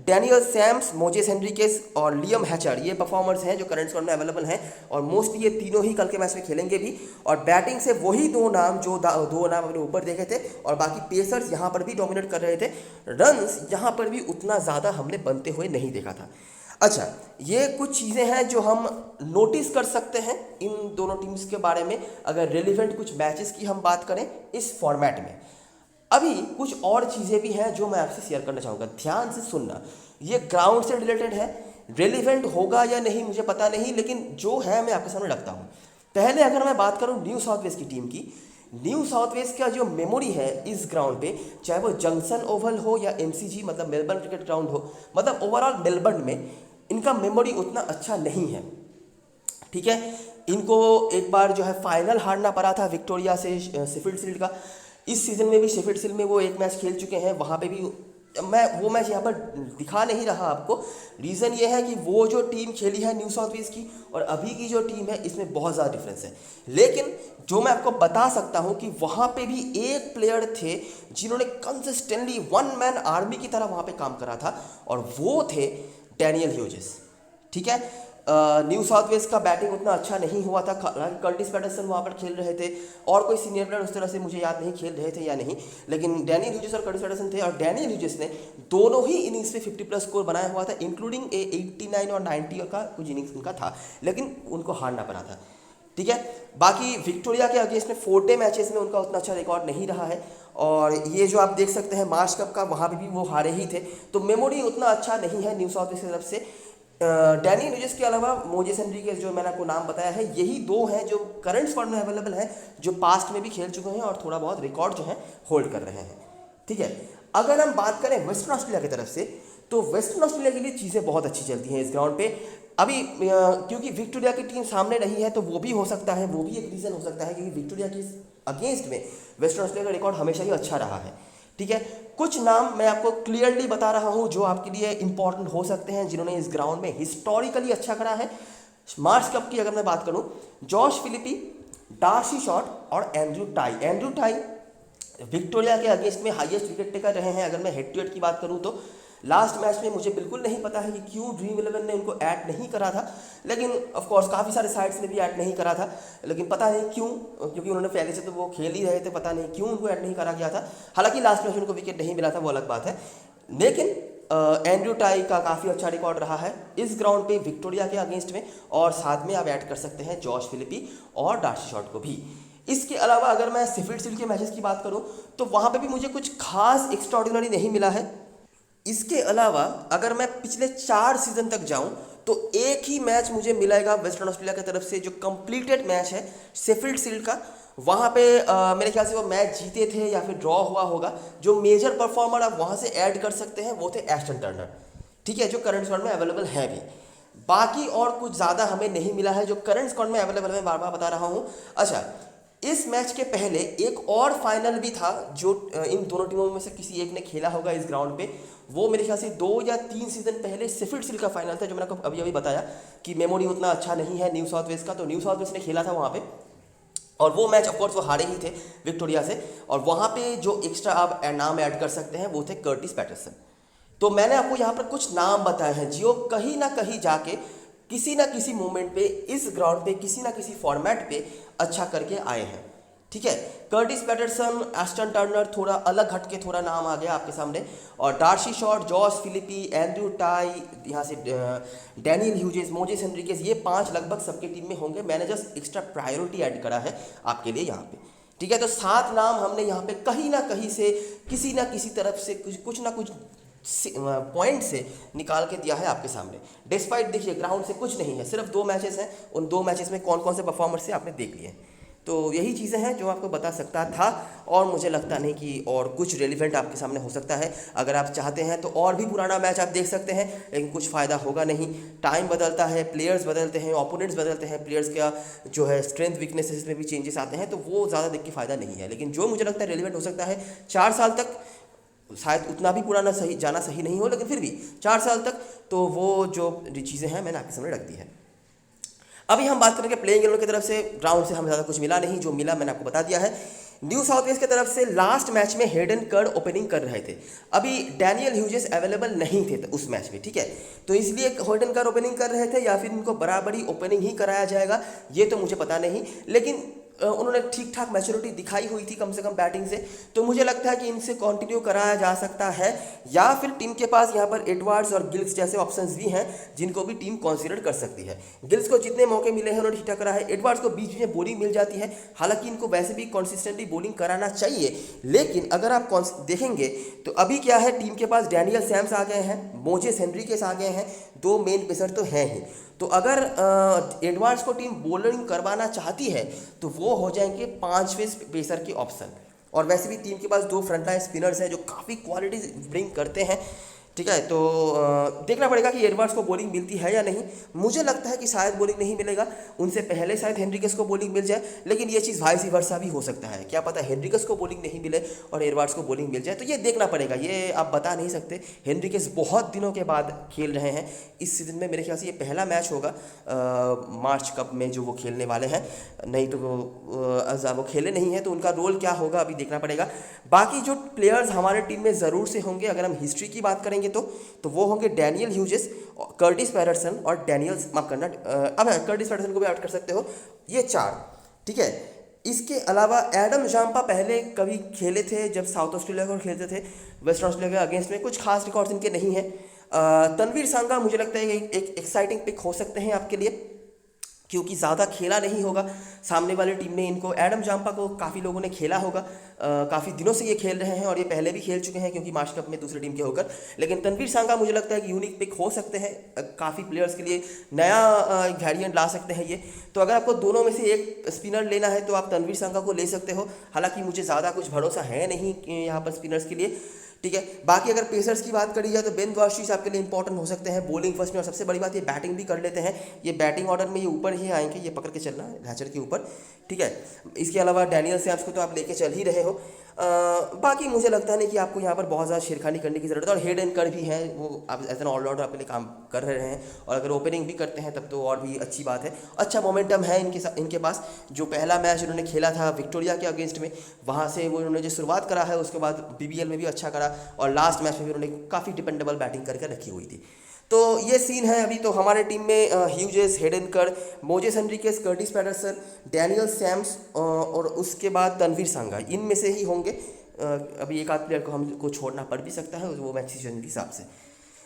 डैनियल सैम्स, मोजेस हेनरिकेस और लियम हैचर ये परफॉर्मर्स हैं जो करंट स्क्वाड में अवेलेबल हैं और मोस्टली ये तीनों ही कल के मैच में खेलेंगे भी। और बैटिंग से वही दो नाम जो दो नाम हमने ऊपर देखे थे, और बाकी पेसर्स यहाँ पर भी डोमिनेट कर रहे थे। रन्स यहाँ पर भी उतना ज़्यादा हमने बनते हुए नहीं देखा था। अच्छा, ये कुछ चीज़ें हैं जो हम नोटिस कर सकते हैं इन दोनों टीम्स के बारे में अगर रेलिवेंट कुछ मैचेस की हम बात करें इस फॉर्मेट में। अभी कुछ और चीज़ें भी हैं जो मैं आपसे शेयर करना चाहूँगा, ध्यान से सुनना। ये ग्राउंड से रिलेटेड है, रेलिवेंट होगा या नहीं मुझे पता नहीं, लेकिन जो है मैं आपके सामने रखता हूँ। पहले अगर मैं बात करूँ न्यू साउथ वेल्स की टीम की, न्यू साउथ वेल्स का जो मेमोरी है इस ग्राउंड पे, चाहे वो जंक्शन ओवल हो या MCG मतलब मेलबर्न क्रिकेट ग्राउंड हो, मतलब ओवरऑल मेलबर्न में इनका मेमोरी उतना अच्छा नहीं है। ठीक है, इनको एक बार जो है फाइनल हारना पड़ा था विक्टोरिया से शेफील्ड शील्ड का। इस सीज़न में भी शेफील्ड शील्ड में वो एक मैच खेल चुके हैं, वहाँ पे भी मैं वो मैच यहाँ पर दिखा नहीं रहा आपको। रीज़न ये है कि वो जो टीम खेली है न्यू साउथ वेल्स की और अभी की जो टीम है इसमें बहुत ज़्यादा डिफरेंस है। लेकिन जो मैं आपको बता सकता हूँ कि वहाँ पे भी एक प्लेयर थे जिन्होंने कंसिस्टेंटली वन मैन आर्मी की तरह वहाँ पे काम करा था और वो थे डैनियल ह्यूजेस। ठीक है, न्यू साउथ वेल्स का बैटिंग उतना अच्छा नहीं हुआ था, कर्टिस पैटरसन वहाँ पर खेल रहे थे और कोई सीनियर प्लेयर उस तरह से मुझे याद नहीं खेल रहे थे या नहीं, लेकिन डैनियल ह्यूजेस और कर्टिस पैटरसन थे। और डैनियल ह्यूजेस ने दोनों ही इनिंग्स पे 50+ स्कोर बनाया हुआ था, इंक्लूडिंग 89 और 90 का कुछ इनिंग्स उनका था, लेकिन उनको हारना पड़ा था। ठीक है, बाकी विक्टोरिया के अगेंस्ट में 4 डे मैचेस में उनका उतना अच्छा रिकॉर्ड नहीं रहा है। और ये जो आप देख सकते हैं मार्च कप का, वहाँ पे भी वो हारे ही थे, तो मेमोरी उतना अच्छा नहीं है न्यू साउथ वेल्स की तरफ से। डैनियल ह्यूजेस के अलावा मोजेस हेनरिकेस जो मैंने आपको नाम बताया है, यही दो हैं जो करंट स्क्वाड में अवेलेबल हैं, जो पास्ट में भी खेल चुके हैं और थोड़ा बहुत रिकॉर्ड जो है होल्ड कर रहे हैं। ठीक है, अगर हम बात करें वेस्टर्न ऑस्ट्रेलिया की तरफ से, तो वेस्टर्न ऑस्ट्रेलिया के लिए चीज़ें बहुत अच्छी चलती हैं इस ग्राउंड पे। अभी क्योंकि विक्टोरिया की टीम सामने रही है तो वो भी हो सकता है, वो भी एक रीज़न हो सकता है, क्योंकि विक्टोरिया के अगेंस्ट में वेस्टर्न ऑस्ट्रेलिया का रिकॉर्ड हमेशा ही अच्छा रहा है। ठीक है, कुछ नाम मैं आपको क्लियरली बता रहा हूं जो आपके लिए इंपॉर्टेंट हो सकते हैं, जिन्होंने इस ग्राउंड में हिस्टोरिकली अच्छा करा है। मार्च कप की अगर मैं बात करूं, जॉश फिलिपी, डार्सी शॉट और Andrew tie. Andrew tie Victoria के अगेंस्ट में हाईएस्ट विकेट टेकर रहे हैं। अगर मैं हेड टू हेड की बात करूं तो लास्ट मैच में मुझे बिल्कुल नहीं पता है कि क्यों ड्रीम 11 ने उनको ऐड नहीं करा था, लेकिन ऑफ कोर्स काफ़ी सारे साइड्स ने भी ऐड नहीं करा था, लेकिन पता नहीं क्यों, क्योंकि उन्होंने पहले से तो वो खेल ही रहे थे, पता नहीं क्यों उनको ऐड नहीं करा गया था। हालांकि लास्ट मैच में उनको विकेट नहीं मिला था, वो अलग बात है। लेकिन एंड्रू टाई का काफ़ी अच्छा रिकॉर्ड रहा है इस ग्राउंड पे विक्टोरिया के अगेंस्ट में, और साथ में आप ऐड कर सकते हैं जॉश फिलिपी और डार्सी शॉट को भी। इसके अलावा अगर मैं शेफील्ड शील्ड के मैचेस की बात करूं तो वहाँ पे भी मुझे कुछ खास एक्स्ट्राऑर्डिनरी नहीं मिला है। इसके अलावा अगर मैं पिछले 4 सीजन तक जाऊं तो एक ही मैच मुझे मिलेगा वेस्टर्न ऑस्ट्रेलिया की तरफ से जो कंप्लीटेड मैच है शेफील्ड शील्ड का। वहाँ पे मेरे ख्याल से वो मैच जीते थे या फिर ड्रॉ हुआ होगा। जो मेजर परफॉर्मर आप वहाँ से ऐड कर सकते हैं वो थे एस्टन टर्नर, ठीक है, जो करंट स्क्वाड में अवेलेबल है भी। बाकी और कुछ ज़्यादा हमें नहीं मिला है जो करंट स्क्वाड में अवेलेबल है, बार बार बता रहा हूँ। अच्छा, इस मैच के पहले एक और फाइनल भी था जो इन दोनों टीमों में से किसी एक ने खेला होगा इस ग्राउंड पे। वो मेरे ख्याल से 2 या 3 सीजन पहले शेफील्ड शील्ड का फाइनल था, जो मैंने आपको अभी बताया कि मेमोरी उतना अच्छा नहीं है न्यू साउथ वेल्स का, तो न्यू साउथ वेल्स ने खेला था वहाँ पे और वो मैच ऑफकोर्स वो हारे ही थे विक्टोरिया से। और वहाँ पे जो एक्स्ट्रा आप नाम ऐड कर सकते हैं वो थे कर्टिस पैटरसन। तो मैंने आपको यहाँ पर कुछ नाम बताए हैं जो कहीं ना कहीं जाके किसी ना किसी मोमेंट पे इस ग्राउंड पे किसी ना किसी फॉर्मेट पे अच्छा करके आए हैं। ठीक है, कर्टिस पैटरसन, एस्टन टर्नर, थोड़ा अलग हटके थोड़ा नाम आ गया आपके सामने, और Darcy Short, Josh Philippe, Andrew Tye, यहाँ से डैनियल ह्यूजेस, मोजेस हेनरिकेस, ये 5 लगभग सबके टीम में होंगे। मैंने जस्ट एक्स्ट्रा प्रायोरिटी ऐड करा है आपके लिए यहाँ पे। ठीक है, तो 7 नाम हमने यहाँ पे कहीं ना कहीं से किसी ना किसी तरफ से कुछ ना कुछ पॉइंट से निकाल के दिया है आपके सामने। डिस्पाइट देखिए ग्राउंड से कुछ नहीं है, सिर्फ 2 मैचेस हैं, उन 2 मैचेस में कौन कौन से परफॉर्मर से आपने देख लिए हैं। तो यही चीज़ें हैं जो आपको बता सकता था, और मुझे लगता नहीं कि और कुछ रेलिवेंट आपके सामने हो सकता है। अगर आप चाहते हैं तो और भी पुराना मैच आप देख सकते हैं, लेकिन कुछ फ़ायदा होगा नहीं। टाइम बदलता है, प्लेयर्स बदलते हैं, ओपोनेंट्स बदलते हैं, प्लेयर्स का जो है स्ट्रेंथ वीकनेसेस में भी चेंजेस आते हैं, तो वो ज़्यादा देख के फ़ायदा नहीं है। लेकिन जो मुझे लगता है रेलिवेंट हो सकता है 4 साल तक, शायद उतना भी पुराना सही जाना सही नहीं हो, लेकिन फिर भी 4 साल तक, तो वो जो चीज़ें हैं मैंने आपके सामने रख दी है। अभी हम बात करेंगे प्लेइंग 11 की तरफ से। ग्राउंड से हमें ज़्यादा कुछ मिला नहीं, जो मिला मैंने आपको बता दिया है। न्यू साउथ वेल्स की तरफ से लास्ट मैच में हेडन कर्ड ओपनिंग कर रहे थे। अभी डैनियल ह्यूजेस अवेलेबल नहीं थे उस मैच में, ठीक है, तो इसलिए हेडन कर्ड ओपनिंग कर रहे थे, या फिर इनको बराबरी ओपनिंग ही कराया जाएगा ये तो मुझे पता नहीं। लेकिन उन्होंने ठीक ठाक मैच्योरिटी दिखाई हुई थी कम से कम बैटिंग से, तो मुझे लगता है कि इनसे कंटिन्यू कराया जा सकता है, या फिर टीम के पास यहाँ पर एडवर्ड्स और गिल्स जैसे ऑप्शंस भी हैं जिनको भी टीम कंसीडर कर सकती है। गिल्स को जितने मौके मिले हैं उन्होंने ठीक ठाक करा है, एडवर्ड्स को बीच में बोलिंग मिल जाती है, हालांकि इनको वैसे भी कंसिस्टेंटली बोलिंग कराना चाहिए। लेकिन अगर आप देखेंगे तो अभी क्या है, टीम के पास डैनियल सैम्स आ गए हैं, मोजेस हेनरिकेस आ गए हैं, 2 मेन पेसर तो हैं ही। तो अगर एडवांस को टीम बॉलिंग करवाना चाहती है तो वो हो जाएंगे 5वें पेसर के ऑप्शन, और वैसे भी टीम के पास 2 फ्रंटलाइन स्पिनर्स हैं जो काफ़ी क्वालिटी ब्रिंग करते हैं, ठीक है। तो देखना पड़ेगा कि एडवर्ड्स को बॉलिंग मिलती है या नहीं। मुझे लगता है कि शायद बॉलिंग नहीं मिलेगा, उनसे पहले शायद हेनरिकस को बॉलिंग मिल जाए, लेकिन ये चीज़ वाइस वर्सा भी हो सकता है, क्या पता हेनरिकस को बॉलिंग नहीं मिले और एडवर्ड्स को बॉलिंग मिल जाए, तो ये देखना पड़ेगा, ये आप बता नहीं सकते। हेनरिकस बहुत दिनों के बाद खेल रहे हैं इस सीज़न में, मेरे ख्याल से ये पहला मैच होगा मार्च कप में जो वो खेलने वाले हैं, नहीं तो वो खेले नहीं हैं, तो उनका रोल क्या होगा अभी देखना पड़ेगा। बाकी जो प्लेयर्स हमारे टीम में ज़रूर से होंगे, अगर हम हिस्ट्री की बात करेंगे तो वो होंगे डैनियल ह्यूजेस, कर्टिस पैटरसन और डैनियल, माफ करना, अब कर्टिस पैटरसन को भी ऐड कर सकते हो, ये 4, ठीक है। इसके अलावा एडम जाम्पा पहले कभी खेले थे जब साउथ ऑस्ट्रेलिया को खेलते थे, वेस्टर्न ऑस्ट्रेलिया के अगेंस्ट में, कुछ खास रिकॉर्ड्स इनके नहीं है। तनवीर सांगा मुझे लगता है एक एक्साइटिंग पिक हो सकते हैं आपके लिए, क्योंकि ज़्यादा खेला नहीं होगा सामने वाली टीम ने इनको। एडम जाम्पा को काफ़ी लोगों ने खेला होगा, काफ़ी दिनों से ये खेल रहे हैं और ये पहले भी खेल चुके हैं क्योंकि मार्च कप में दूसरी टीम के होकर। लेकिन तनवीर सांगा मुझे लगता है कि यूनिक पिक हो सकते हैं, काफ़ी प्लेयर्स के लिए नया वेरिएंट ला सकते हैं ये। तो अगर आपको दोनों में से एक स्पिनर लेना है तो आप तनवीर सांगा को ले सकते हो, हालांकि मुझे ज़्यादा कुछ भरोसा है नहीं यहाँ पर स्पिनर्स के लिए, ठीक है। बाकी अगर पेसर्स की बात करी जाए तो बेन गॉस्ट्रिच आपके लिए इंपॉर्टेंट हो सकते हैं बॉलिंग फर्स्ट में, और सबसे बड़ी बात ये बैटिंग भी कर लेते हैं, ये बैटिंग ऑर्डर में ये ऊपर ही आएंगे, ये पकड़ के चलना हैचर के ऊपर, ठीक है। इसके अलावा डैनियल सैम्स को तो आप लेके चल ही रहे हो। बाकी मुझे लगता है नहीं कि आपको यहाँ पर बहुत ज़्यादा छेड़खानी करने की ज़रूरत है, और हेडन कर्ड भी है, वो आप एज एन ऑलराउंडर आपके लिए काम कर रहे हैं, और अगर ओपनिंग भी करते हैं तब तो और भी अच्छी बात है। अच्छा मोमेंटम है इनके पास, जो पहला मैच उन्होंने खेला था विक्टोरिया के अगेंस्ट में, वहाँ से वो उन्होंने जो शुरुआत करा है, उसके बाद BBL में भी अच्छा करा, और लास्ट मैच में भी उन्होंने काफ़ी डिपेंडेबल बैटिंग करके रखी हुई थी। तो ये सीन है अभी तो हमारे टीम में Hughes, Hayden Kerr, Moises Henriques, Curtis Patterson, Daniel Sams और उसके बाद तनवीर सांगा, इनमें से ही होंगे। अभी एक आध प्लेयर को हमको छोड़ना पड़ भी सकता है, वो मैच सीजन के हिसाब से।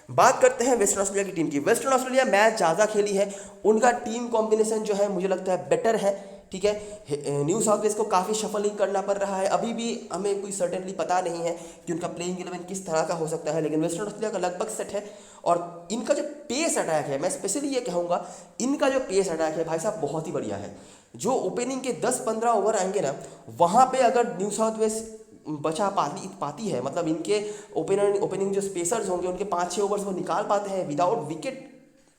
बात करते हैं वेस्टर्न ऑस्ट्रेलिया की टीम की। वेस्टर्न ऑस्ट्रेलिया मैच ज़्यादा खेली है, उनका टीम कॉम्बिनेशन जो है मुझे लगता है बेटर है, ठीक है। न्यू साउथ वेल्स को काफ़ी शफलिंग करना पड़ रहा है, अभी भी हमें कोई सर्टेनली पता नहीं है कि उनका प्लेइंग 11 किस तरह का हो सकता है, लेकिन वेस्टर्न ऑस्ट्रेलिया का लगभग सेट है। और इनका जो पेस अटैक है, मैं स्पेशली ये कहूँगा, इनका जो पेस अटैक है भाई साहब बहुत ही बढ़िया है। जो ओपनिंग के 10-15 ओवर आएंगे ना, वहाँ पर अगर न्यू साउथ वेल्स बचा पाती है, मतलब इनके ओपनिंग जो स्पेसर्स होंगे उनके 5-6 ओवर्स वो निकाल पाते हैं विदाउट विकेट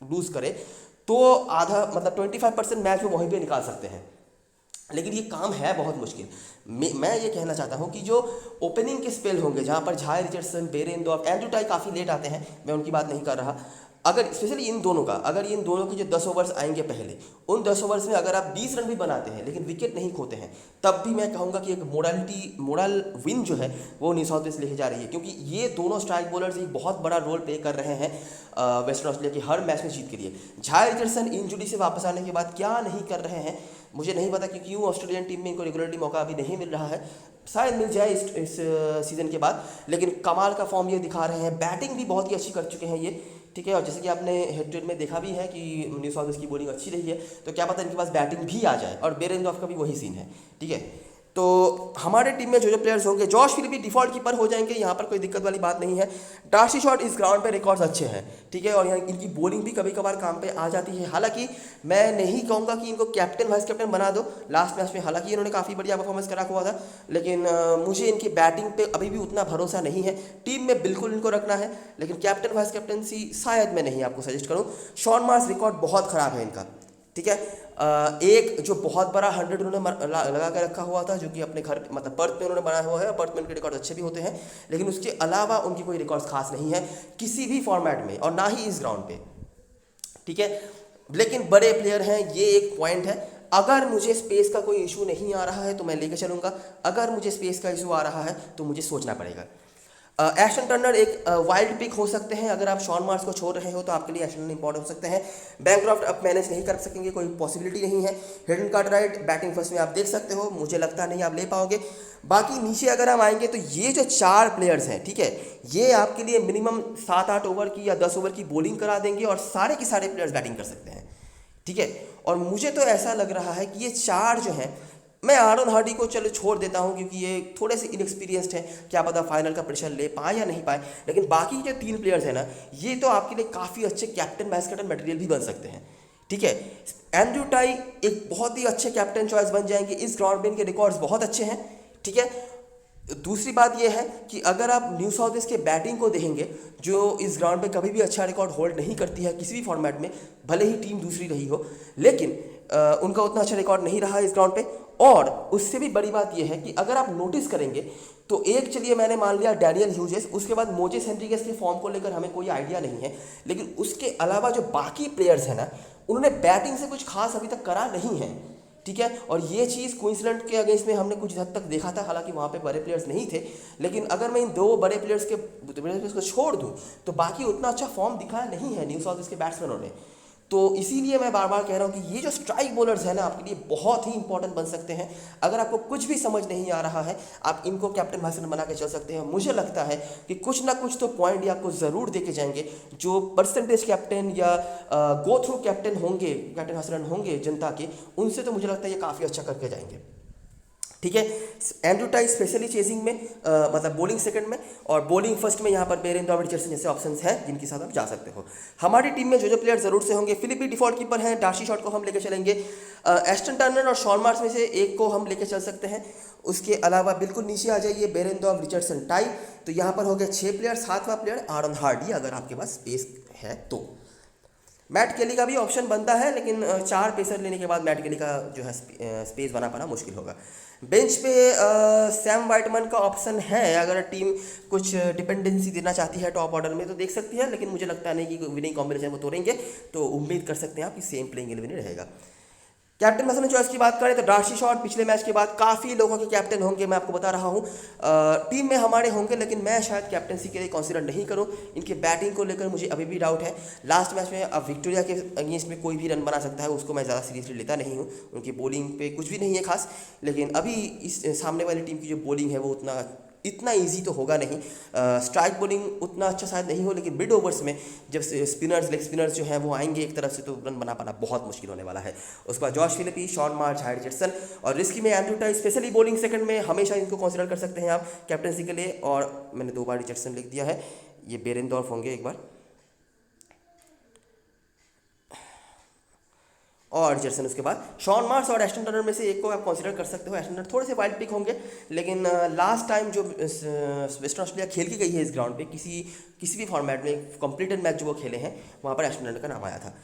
लूज करे, तो आधा मतलब 25% मैच वो वहीं पे निकाल सकते हैं। लेकिन ये काम है बहुत मुश्किल। मैं ये कहना चाहता हूँ कि जो ओपनिंग के स्पेल होंगे, जहाँ पर झाई रिचर्डसन, बेरेंडोर्फ, एंड्रू टाई काफ़ी लेट आते हैं, मैं उनकी बात नहीं कर रहा, अगर स्पेशली इन दोनों का, अगर इन दोनों के जो 10 ओवर्स आएंगे पहले, उन 10 ओवर्स में अगर आप 20 रन भी बनाते हैं लेकिन विकेट नहीं खोते हैं, तब भी मैं कहूँगा कि एक मोरल विन जो है वो न्यू साउथ वेल्स लेके जा रही है, क्योंकि ये दोनों स्ट्राइक बॉलर्स एक बहुत बड़ा रोल प्ले कर रहे हैं वेस्टर्न ऑस्ट्रेलिया की हर मैच में जीत के लिए। झाई रिचर्डसन इंजरी से वापस आने के बाद क्या नहीं कर रहे हैं मुझे नहीं पता, क्योंकि क्यों ऑस्ट्रेलियन टीम में इनको रेगुलरली मौका अभी नहीं मिल रहा है, शायद मिल जाए इस सीज़न के बाद। लेकिन कमाल का फॉर्म ये दिखा रहे हैं, बैटिंग भी बहुत ही अच्छी कर चुके हैं ये, ठीक है। और जैसे कि आपने हेड टू हेड में देखा भी है कि न्यू साउथ वेल्स की बॉलिंग अच्छी रही है, तो क्या पता इनके पास बैटिंग भी आ जाए, और बेरेंडोर्फ का भी वही सीन है, ठीक है। तो हमारे टीम में जो प्लेयर्स होंगे, जॉश फिलिप भी डिफॉल्ट कीपर हो जाएंगे, यहाँ पर कोई दिक्कत वाली बात नहीं है। डार्सी शॉट इस ग्राउंड पे रिकॉर्ड्स अच्छे हैं, ठीक है, और यहाँ इनकी बॉलिंग भी कभी कभार काम पे आ जाती है। हालांकि मैं नहीं कहूँगा कि इनको कैप्टन वाइस कैप्टन बना दो लास्ट मैच में, हालांकि इन्होंने काफ़ी बढ़िया परफॉर्मेंस करा हुआ था, लेकिन मुझे इनकी बैटिंग पे अभी भी उतना भरोसा नहीं है। टीम में बिल्कुल इनको रखना है, लेकिन कैप्टन वाइस कैप्टनसी शायद मैं नहीं आपको सजेस्ट करूँ। शॉन मार्श रिकॉर्ड बहुत ख़राब है इनका, ठीक है। एक जो बहुत बड़ा 100 उन्होंने लगा के रखा हुआ था, जो कि अपने घर मतलब पर्थ में उन्होंने बनाया हुआ है, पर्थ में उनके रिकॉर्ड अच्छे भी होते हैं, लेकिन उसके अलावा उनकी कोई रिकॉर्ड्स खास नहीं है किसी भी फॉर्मेट में, और ना ही इस ग्राउंड पे, ठीक है। लेकिन बड़े प्लेयर हैं, ये एक पॉइंट है। अगर मुझे स्पेस का कोई इशू नहीं आ रहा है तो मैं लेके चलूँगा, अगर मुझे स्पेस का इशू आ रहा है तो मुझे सोचना पड़ेगा। एस्टन टर्नर एक वाइल्ड पिक हो सकते हैं, अगर आप शॉन मार्श को छोड़ रहे हो तो आपके लिए एस्टन टर्नर इंपॉर्टेंट हो सकते हैं। बैंक्रॉफ्ट आप मैनेज नहीं कर सकेंगे, कोई पॉसिबिलिटी नहीं है। हेडन कार्टराइट बैटिंग फर्स्ट में आप देख सकते हो, मुझे लगता नहीं आप ले पाओगे। बाकी नीचे अगर हम आएंगे तो ये जो 4 प्लेयर्स हैं, ठीक है, ये आपके लिए मिनिमम 7-8 ओवर की या 10 ओवर की बॉलिंग करा देंगे, और सारे के सारे प्लेयर्स बैटिंग कर सकते हैं, ठीक है। और मुझे तो ऐसा लग रहा है कि ये 4 जो हैं, मैं आरन हार्डी को चलो छोड़ देता हूं क्योंकि ये थोड़े से इनएक्सपीरियंस्ड हैं, क्या पता फाइनल का प्रेशर ले पाए या नहीं पाए, लेकिन बाकी जो 3 प्लेयर्स हैं ना, ये तो आपके लिए काफ़ी अच्छे कैप्टन वाइस कैप्टन मटेरियल भी बन सकते हैं, ठीक है। एंड्रयू टाई एक बहुत ही अच्छे कैप्टन चॉइस बन जाएंगे, इस ग्राउंड पे इनके रिकॉर्ड्स बहुत अच्छे हैं, ठीक है। दूसरी बात यह है कि अगर आप न्यू साउथ वेल्स के बैटिंग को देखेंगे, जो इस ग्राउंड पे कभी भी अच्छा रिकॉर्ड होल्ड नहीं करती है किसी भी फॉर्मेट में, भले ही टीम दूसरी रही हो, लेकिन उनका उतना अच्छा रिकॉर्ड नहीं रहा इस ग्राउंड पे। और उससे भी बड़ी बात यह है कि अगर आप नोटिस करेंगे तो एक, चलिए मैंने मान लिया डैनियल ह्यूजेस, उसके बाद मोजेस हेनरिक्स के फॉर्म को लेकर हमें कोई आइडिया नहीं है, लेकिन उसके अलावा जो बाकी प्लेयर्स हैं ना, उन्होंने बैटिंग से कुछ खास अभी तक करा नहीं है, ठीक है। और ये चीज़ क्वींसलैंड के अगेंस्ट में हमने कुछ हद तक देखा था, हालांकि वहाँ पे बड़े प्लेयर्स नहीं थे, लेकिन अगर मैं इन 2 बड़े प्लेयर्स को छोड़ दूँ तो बाकी उतना अच्छा फॉर्म दिखाया नहीं है न्यू साउथ वेल्स के बैट्समैनों ने। तो इसीलिए मैं बार बार कह रहा हूँ कि ये जो स्ट्राइक बॉलर्स हैं ना, आपके लिए बहुत ही इंपॉर्टेंट बन सकते हैं। अगर आपको कुछ भी समझ नहीं आ रहा है, आप इनको कैप्टन वाइस कैप्टन बना के चल सकते हैं। मुझे लगता है कि कुछ ना कुछ तो पॉइंट ये आपको ज़रूर दे के जाएंगे, जो परसेंटेज कैप्टन या गो थ्रू कैप्टन होंगे, कैप्टन वाइस कैप्टन होंगे जनता के, उनसे तो मुझे लगता है ये काफ़ी अच्छा करके जाएंगे, ठीक है। एंड्रयू टाई स्पेशली चेजिंग में मतलब बॉलिंग सेकंड में, और बॉलिंग फर्स्ट में यहाँ पर बेरेंडॉर्फ रिचर्डसन जैसे ऑप्शंस हैं जिनके साथ आप जा सकते हो। हमारी टीम में जो प्लेयर जरूर से होंगे, फिलिप भी डिफॉल्ट कीपर हैं, डार्सी शॉट को हम लेकर चलेंगे, एस्टन टर्नर और शॉन मार्श में से एक को हम लेकर चल सकते हैं। उसके अलावा बिल्कुल नीचे आ जाइए, बेरेंडॉर्फ रिचर्डसन टाई, तो यहाँ पर हो गए 6 प्लेयर। 7वां प्लेयर आरन हार्डी, अगर आपके पास स्पेस है तो। मैट केली का भी ऑप्शन बनता है, लेकिन 4 पेसर लेने के बाद मैट केली का जो है स्पेस बना पाना मुश्किल होगा। बेंच पे सैम वाइटमैन का ऑप्शन है, अगर टीम कुछ डिपेंडेंसी देना चाहती है टॉप ऑर्डर में तो देख सकती है, लेकिन मुझे लगता नहीं कि विनिंग कॉम्बिनेशन वो तोड़ेंगे, तो उम्मीद कर सकते हैं आप कि सेम प्लेइंग 11 रहेगा। कैप्टन मसलन चॉइस की बात करें तो डार्सी शॉट पिछले मैच के बाद काफ़ी लोगों के कैप्टन होंगे, मैं आपको बता रहा हूँ टीम में हमारे होंगे, लेकिन मैं शायद कैप्टनसी के लिए कंसीडर नहीं करूँ। इनके बैटिंग को लेकर मुझे अभी भी डाउट है। लास्ट मैच में अब विक्टोरिया के अगेंस्ट में कोई भी रन बना सकता है, उसको मैं ज़्यादा सीरियसली लेता नहीं हूँ। उनकी बॉलिंग पे कुछ भी नहीं है खास, लेकिन अभी इस सामने वाली टीम की जो बॉलिंग है वो इतना इजी तो होगा नहीं। स्ट्राइक बॉलिंग उतना अच्छा शायद नहीं हो, लेकिन मिड ओवर्स में जब स्पिनर्स लेग स्पिनर्स जो हैं वो आएंगे एक तरफ से, तो रन बना पाना बहुत मुश्किल होने वाला है। उसके बाद Josh Philippe, Shaun Marsh, Hardie Richardson, और रिस्की में Andrew Tye, specially bowling second में हमेशा इनको कंसीडर कर सकते हैं आप कैप्टनसी के लिए। और मैंने 2 बार रिचर्डसन लिख दिया है, ये बेरेंडॉर्फ होंगे एक बार, और रिचर्डसन। उसके बाद शॉन मार्श और एस्टन टर्नर में से एक को आप कंसीडर कर सकते हो। एस्टन टर्नर थोड़े से वाइल्ड पिक होंगे, लेकिन लास्ट टाइम जो वेस्टर्न ऑस्ट्रेलिया खेल की गई है इस ग्राउंड पे, किसी भी फॉर्मेट में कंप्लीटेड मैच जो वो खेले हैं, वहाँ पर एस्टन टर्नर का नाम आया था।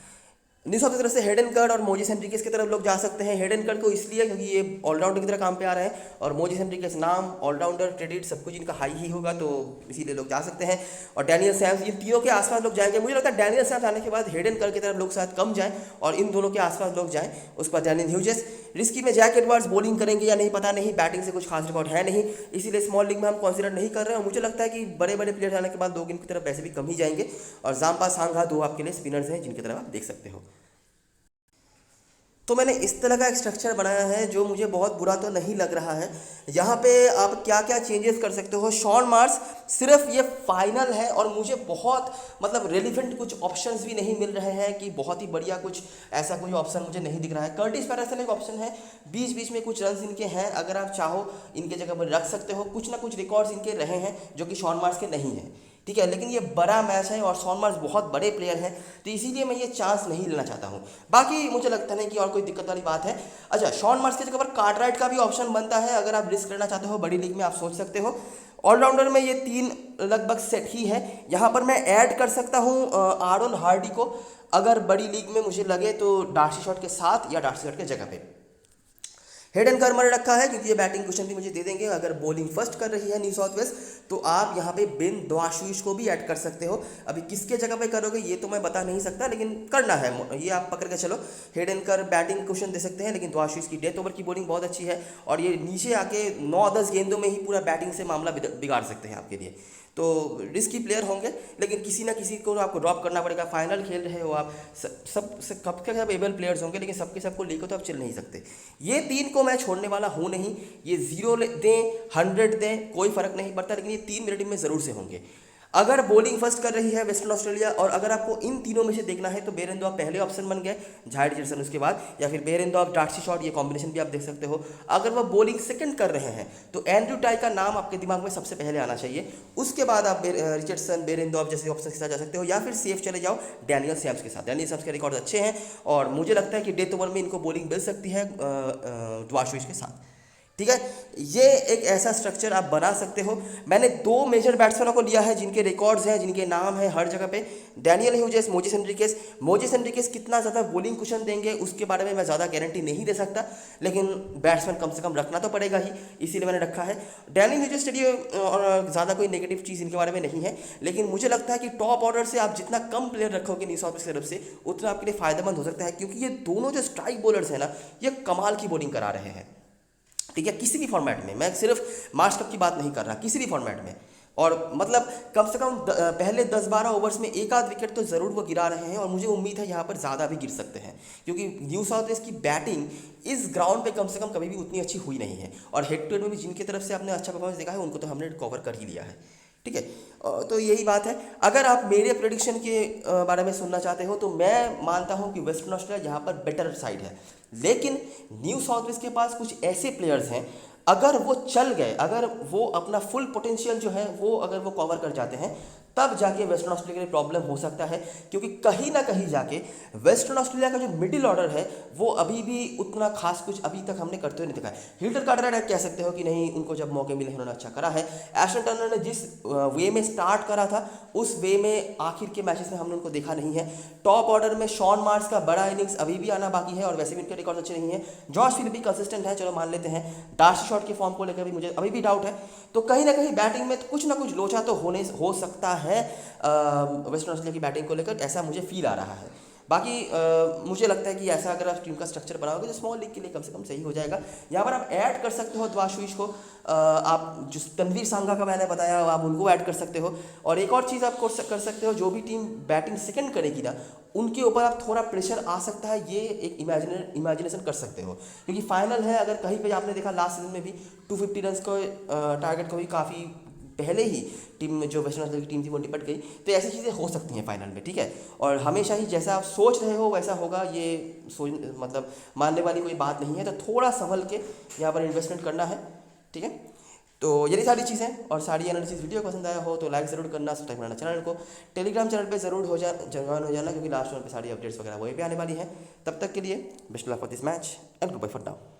न्यू साउथ की तरफ से हेडन कर्ट और मोजेस हेनरिक्स की तरफ लोग जा सकते हैं। हेडन कर्ट को इसलिए क्योंकि ये ऑलराउंडर की तरह काम पे आ रहे हैं, और मोजेस हेनरिक्स नाम, ऑलराउंडर, क्रेडिट सब कुछ इनका हाई ही होगा, तो इसीलिए लोग जा सकते हैं। और डैनियल सैम्स, इन तीनों के आसपास लोग जाएंगे। मुझे लगता है डैनियल सैम्स आने के बाद हेडन कर्ट की तरफ लोग शायद कम जाएं और इन दोनों के आसपास लोग जाएं। उसके बाद डैनियल ह्यूजेस। रिस्की में जैक एडवर्ड्स बॉलिंग करेंगे या नहीं पता नहीं, बैटिंग से कुछ खास रिकॉर्ड है नहीं, इसीलिए स्मॉल लीग में हम कंसीडर नहीं कर रहे हैं। मुझे लगता है कि बड़े बड़े प्लेयर आने के बाद लोग इनकी तरफ वैसे भी कम ही जाएंगे। और जाम्पा सांघा 2 आपके लिए स्पिनर्स हैं जिनकी तरफ आप देख सकते हो। तो मैंने इस तरह का एक स्ट्रक्चर बनाया है जो मुझे बहुत बुरा तो नहीं लग रहा है। यहाँ पे आप क्या क्या चेंजेस कर सकते हो। शॉन मार्स सिर्फ ये फाइनल है और मुझे बहुत मतलब रेलिवेंट कुछ ऑप्शंस भी नहीं मिल रहे हैं कि बहुत ही बढ़िया कुछ ऐसा कोई ऑप्शन मुझे नहीं दिख रहा है। कर्टिस पैटरसन एक ऑप्शन है, बीच बीच में कुछ रन्स इनके हैं, अगर आप चाहो इनके जगह पर रख सकते हो। कुछ ना कुछ रिकॉर्ड्स इनके रहे हैं जो कि शॉन मार्स के नहीं हैं, ठीक है। लेकिन ये बड़ा मैच है और शॉन मार्स बहुत बड़े प्लेयर हैं, तो इसीलिए मैं ये चांस नहीं लेना चाहता हूँ। बाकी मुझे लगता नहीं कि और कोई दिक्कत वाली बात है। अच्छा, शॉन मार्स की जगह पर कार्टराइट का भी ऑप्शन बनता है, अगर आप रिस्क लेना चाहते हो बड़ी लीग में आप सोच सकते हो। ऑलराउंडर में ये 3 लगभग सेट ही है। यहाँ पर मैं ऐड कर सकता हूँ आरोन हार्डी को, अगर बड़ी लीग में मुझे लगे तो डार्सी शॉट के साथ या डार्सी शॉट के जगह पे। हेडन कर्मर रखा है क्योंकि ये बैटिंग क्वेश्चन भी मुझे दे देंगे। अगर बॉलिंग फर्स्ट कर रही है न्यू साउथ वेल्स तो आप यहाँ पे बेन द्वाशुइश को भी ऐड कर सकते हो। अभी किसके जगह पे करोगे ये तो मैं बता नहीं सकता, लेकिन करना है ये आप पकड़ के चलो। हेडन कर बैटिंग क्वेश्चन दे सकते हैं, लेकिन द्वाशुइश की डेथ ओवर की बॉलिंग बहुत अच्छी है और ये नीचे आके 9-10 गेंदों में ही पूरा बैटिंग से मामला बिगाड़ सकते हैं आपके लिए। तो रिस्की प्लेयर होंगे, लेकिन किसी ना किसी को आपको ड्रॉप करना पड़ेगा। फाइनल खेल रहे हो आप, सब के सब एबल प्लेयर्स होंगे, लेकिन सबके सबको लेकर तो आप चल नहीं सकते। ये 3 को मैं छोड़ने वाला हूँ नहीं। ये 0 दें 100 दें कोई फर्क नहीं पड़ता, लेकिन ये 3 मेरे टीम में ज़रूर से होंगे। अगर बॉलिंग फर्स्ट कर रही है वेस्टर्न ऑस्ट्रेलिया और अगर आपको इन तीनों में से देखना है तो बेरेंद्रॉफ पहले ऑप्शन बन गए, जायड रिचर्डसन उसके बाद, या फिर बेरेंद्रॉफ डार्सी शॉट, ये कॉम्बिनेशन भी आप देख सकते हो। अगर वह बॉलिंग सेकंड कर रहे हैं तो एंड्रू टाई का नाम आपके दिमाग में सबसे पहले आना चाहिए। उसके बाद आप रिचर्डसन बेरेंद्रॉफ जैसे ऑप्शन के साथ जा सकते हो, या फिर सेफ चले जाओ डैनियल सैम्स के साथ। डैनियल सैम्स के रिकॉर्ड अच्छे हैं और मुझे लगता है कि डेथ ओवर में इनको बॉलिंग मिल सकती है द्वाशुइश के साथ, ठीक है। ये एक ऐसा स्ट्रक्चर आप बना सकते हो। मैंने 2 मेजर बैट्समैनों को लिया है जिनके रिकॉर्ड्स हैं, जिनके नाम हैं हर जगह पे, डैनियल ह्यूजेस, मोजेस एंड्रिकेस। मोजेस एंड्रिकेस कितना ज़्यादा बॉलिंग कुशन देंगे उसके बारे में मैं ज़्यादा गारंटी नहीं दे सकता, लेकिन बैट्समैन कम से कम रखना तो पड़ेगा ही, इसीलिए मैंने रखा है। डैनियल ह्यूजेस स्टेडियो और ज़्यादा कोई नेगेटिव चीज़ इनके बारे में नहीं है, लेकिन मुझे लगता है कि टॉप ऑर्डर से आप जितना कम प्लेयर रखोगे न्यू साउथ वेल्स की तरफ से उतना आपके लिए फ़ायदेमंद हो सकता है, क्योंकि ये दोनों जो स्ट्राइक बॉलर्स हैं ना, ये कमाल की बॉलिंग करा रहे हैं, ठीक है। किसी भी फॉर्मेट में, मैं सिर्फ मार्च कप की बात नहीं कर रहा, किसी भी फॉर्मेट में। और मतलब कम से कम पहले 10-12 ओवर्स में एक आध विकेट तो ज़रूर वो गिरा रहे हैं और मुझे उम्मीद है यहाँ पर ज़्यादा भी गिर सकते हैं, क्योंकि न्यू साउथ वेल्स की बैटिंग इस ग्राउंड पे कम से कम कभी भी उतनी अच्छी हुई नहीं है। और हेड टू हेड में भी जिनकी तरफ से आपने अच्छा परफॉर्मेंस देखा है उनको तो हमने कवर कर ही लिया है, ठीक है। तो यही बात है। अगर आप मेरे प्रेडिक्शन के बारे में सुनना चाहते हो तो मैं मानता हूँ कि वेस्टर्न ऑस्ट्रेलिया यहाँ पर बेटर साइड है, लेकिन न्यू साउथ वेल्स के पास कुछ ऐसे प्लेयर्स हैं, अगर वो चल गए, अगर वो अपना फुल पोटेंशियल जो है वो अगर वो कवर कर जाते हैं, तब जाके वेस्टर्न ऑस्ट्रेलिया के लिए प्रॉब्लम हो सकता है, क्योंकि कहीं ना कहीं जाके वेस्टर्न ऑस्ट्रेलिया का जो मिडिल ऑर्डर है वो अभी भी उतना खास कुछ अभी तक हमने करते हुए नहीं देखा है। हिल्टर कार्टराइट कह सकते हो कि नहीं, उनको जब मौके मिले उन्होंने अच्छा करा है। एशन टर्नर ने जिस वे में स्टार्ट करा था उस वे में आखिर के मैचेस में हमने उनको देखा नहीं है। टॉप ऑर्डर में शॉन मार्स का बड़ा इनिंग्स अभी भी आना बाकी है और वैसे भी उनके रिकॉर्ड अच्छे नहीं है। जॉश फिलिप भी कंसिस्टेंट है, चलो मान लेते हैं। डार्सी शॉट के फॉर्म को लेकर भी मुझे अभी भी डाउट है। तो कहीं ना कहीं बैटिंग में कुछ ना कुछ लोचा तो हो सकता है वेस्टर्न ऑस्ट्रेलिया की बैटिंग को लेकर, ऐसा मुझे फील आ रहा है। बाकी मुझे लगता है कि ऐसा अगर आप टीम का स्ट्रक्चर बनाओगे तो स्मॉल लीग के लिए कम से कम सही हो जाएगा। यहाँ पर आप ऐड कर सकते हो द्वाशुइश को, आप जो तनवीर सांगा का मैंने बताया आप उनको ऐड कर सकते हो। और एक और चीज़ आप कर सकते हो, जो भी टीम बैटिंग सेकंड करेगी ना उनके ऊपर आप थोड़ा प्रेशर आ सकता है, ये एक इमेजिनेशन कर सकते हो, क्योंकि फाइनल है। अगर कहीं पे आपने देखा लास्ट सीजन में भी 250 रन को टारगेट को भी काफ़ी पहले ही टीम जो वेस्टर्न ऑस्ट्रेलिया की टीम थी वो निपट गई, तो ऐसी चीज़ें हो सकती हैं फाइनल में, ठीक है। और हमेशा ही जैसा आप सोच रहे हो वैसा होगा, ये मतलब मानने वाली कोई बात नहीं है। तो थोड़ा संभल के यहाँ पर इन्वेस्टमेंट करना है, ठीक है। तो यही सारी चीज़ें और सारी एनालिसिस वीडियो पसंद आया हो तो लाइक ज़रूर करना, सब्सक्राइब करना चैनल को। टेलीग्राम चैनल पे ज़रूर ज्वाइन हो जाना, क्योंकि लास्ट वन पे सारी अपडेट्स वगैरह वहीं पे आने वाली हैं। तब तक के लिए best of luck for this match and goodbye for now.